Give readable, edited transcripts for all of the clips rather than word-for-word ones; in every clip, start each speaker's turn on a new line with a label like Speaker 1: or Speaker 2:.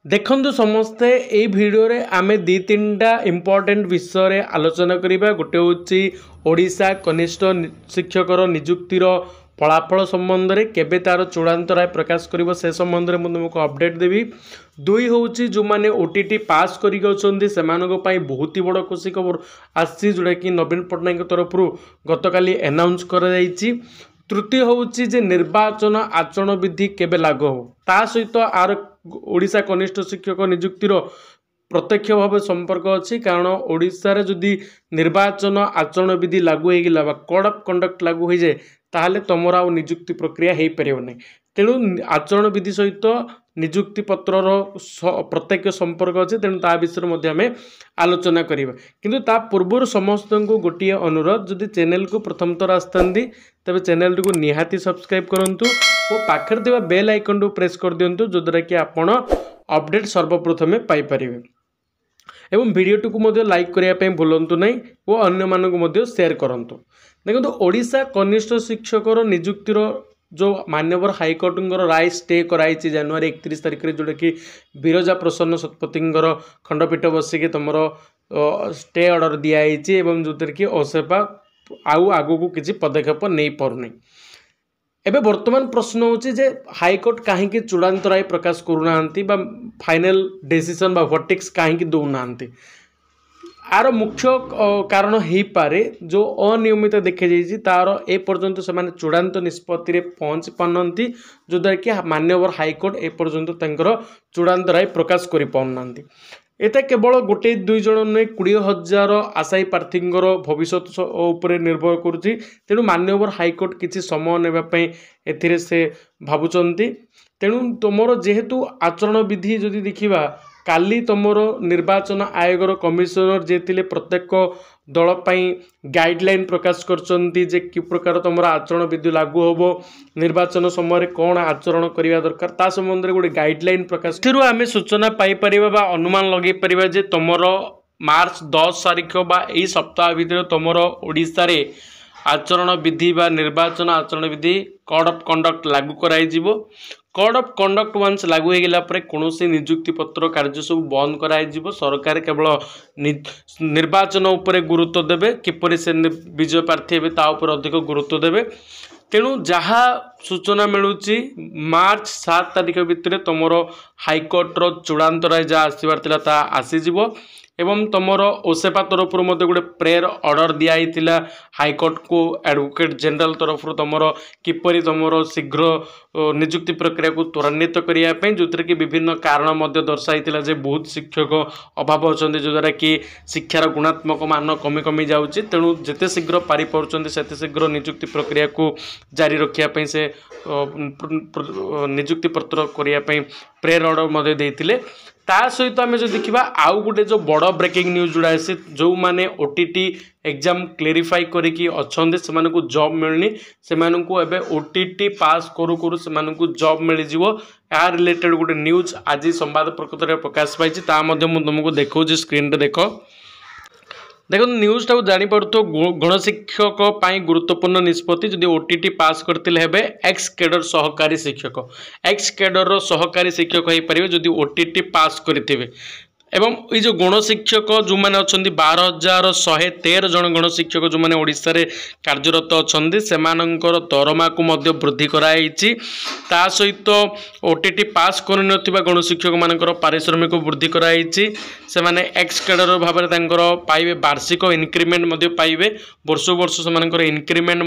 Speaker 1: देखु समस्ते ये भिडियो रे आमे दी तीनटा इम्पोर्टेंट विषय आलोचना करिबा। गोटे होची ओडिशा कनिष्ठ शिक्षकर नियुक्तिर फलाफल संबंध में केबे तार चूड़ांत राय प्रकाश करिबो से संबंध में तुमको अपडेट देवी। दुई होची जो माने ओटीटी पास करी गछंदी सेमानको पई बहुत ही बड़ खुशी खबर आसी जोटा कि नवीन पटनायक तरफ गतकाली अनाउंस कर जाईची। तृतीय होची जे निर्वाचन आचरण विधि केबे लागू हो ता सहित आर ओडिशा कनिष्ठ शिक्षक नियुक्तिर प्रत्यक्ष भाव संपर्क अच्छी। कारण ओडिशा रे जदि निर्वाचन आचरण विधि लागू हो गला कोड ऑफ कंडक्ट लागू हो जाए ताहले तुमर आ नियुक्ति प्रक्रिया हो पारिबो नै। तेणु आचरण विधि सहित नियुक्ति पत्रर प्रत्यक्ष संपर्क अच्छे। तेणु ता विषय में आम आलोचना करिबा। किंतु ता पूर्व समस्त को गोटे अनुरोध जदि चैनल को प्रथम थर आसतांती तेबे चैनल को निहाती सब्सक्राइब करंतु और पाखर देवा बेल आइकन को प्रेस कर दियंतु जो द्वारा कि आपण अपडेट सर्वप्रथम पाई परिबे। एवं वीडियो को मध्य लाइक करिया पे भूलंतु नहीं और अन्य मानक मध्य शेयर करंतु। देखो ओडिशा कनिष्ठ शिक्षकर नियुक्तिर जो मान्यवर हाईकोर्ट राय स्टे कराई जनवरी 31 तारिख में जोटा कि बिरजा प्रसन्न शतपथी खंडपीठ बसिक तुम स्टे ऑर्डर दिखाई एवं जो कि ओसेपा आगू को किसी पदक्षेप नहीं पारनी। एबे वर्तमान प्रश्न होची जे हाईकोर्ट कहीं चूड़ांत राय प्रकाश करूना फाइनल डिसीजन बा वर्डिक्ट कहीं दौना। आर मुख्य कारण हो पारे जो अनियमित देखे तार ए पर्यंत से चूड़ांत निष्पत्ति रे पहुँच पारती जो द्वारा कि मान्यवर हाईकोर्ट ए पर्यंत चूड़ांत राय प्रकाश कर पारना। एता केवल गोटे दुई जन नुहे 20,000 आशायी प्रार्थी भविष्य उपर निर्भर करुच्ची। तेणु मान्यवर हाईकोर्ट किसी समय नापी ए से भावुंट। तेणु तुमर जेहेतु आचरण विधि जदि देखा काली तुमर निर्वाचन आयोगर कमिशनर जे थिले प्रत्येक दल गाइडलाइन प्रकाश करचंती जे कि प्रकार तुम आचरण विधि लागू होबो निर्वाचन समय कौन आचरण करने दरकार ता संबंध में गोटे गाइडलाइन प्रकाश आम सूचना पाई परिबा बा अनुमान लगे परिबा जे तुमर मार्च 10 तारिख बा एई सप्ताह भितर तुमर ओडिशा रे आचरण विधि बा निर्वाचन आचरण विधि कोड ऑफ कंडक्ट लागू कराई जिवो। कोड ऑफ कंडक्ट वंस लागू हो गला कौन से नियुक्ति पत्र कार्य सब बंद कराई। सरकार केवल निर्वाचन उपरे गुरुत्व देवे किपरि से विजय प्रार्थी हे ता उपर अधिक गुरुत्व देवे। तेणु जहाँ सूचना मिलूँ मार्च 7 तारिख भितर तुमर हाईकोर्टर चूड़ांत राय जहाँ आसबार ता आसीज एवं तुमर ओसेपा तरफ गोटे प्रेयर ऑर्डर दिया हाईकोर्ट को एडवोकेट जनरल तरफ तुमर किपरि तुमर शीघ्र नियुक्ति प्रक्रिया को त्वरान्वित करने जो कि विभिन्न कारण दर्शाई जे बहुत शिक्षक अभाव अच्छा जो द्वारा कि शिक्षार गुणात्मक मान कमी कमी जाऊँगी। तेणु जिते शीघ्र पारि पार्टी से शीघ्र नियुक्ति प्रक्रिया को जारी रखापी से नियुक्ति पत्र करने प्रेयर ऑर्डर देते। ता सहित आम जो देखा आउ गोटे जो बड़ ब्रेकिंग न्यूज जोड़ा आसी जो माने ओटीटी एग्जाम क्लेरिफाई करिकी अच्छे से जॉब मिलनी से ओटीटी पास करू करू से जॉब मिल जिवो। या रिलेटेड गोटे न्यूज आज संवाद प्रकृत प्रकाश पाई तुमको देखा स्क्रीन देख देखो न्यूज टाक जापर गणशिक्षक गुरुत्वपूर्ण निष्पत्ति जदि ओटीटी पास करते हेबे एक्स कैडर सहकारी शिक्षक एक्स कैडर सहकारी शिक्षक हो पारे जदि ओटीटी पास करते एवं ये जो गणशिक्षक जो मैंने अच्छा 12,113 जन गणशिक्षक जो मैंने ओडिशा रे कार्यरत अच्छा से दरमा को मध्य वृद्धि कराई। ता सहित ओटीटी पास कर गणशिक्षक मान पारिश्रमिक वृद्धि कराई। से माने एक्स कैडर भाव में पाइबे वार्षिक इनक्रिमेंट पाइबे वर्ष वर्ष से इनक्रिमेंट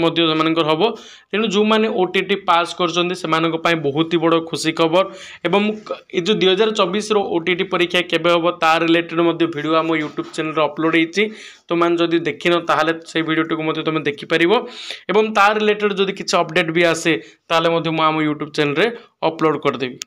Speaker 1: हम। तेणु जो मैंने ओटीटी पास कर बहुत ही बड़ खुशी खबर। एवं ये जो 2024 ओटीटी परीक्षा केबे हम तार रिलेटेड वीडियो आम यूट्यूब चैनल अपलोड होती तो मैंने जदि देखिन ताहले से वीडियो को तुम देखिपर एवं तार रिलेटेड जदि किसी अपडेट भी आसे ताहले आम यूट्यूब चैनल अपलोड करदेवी।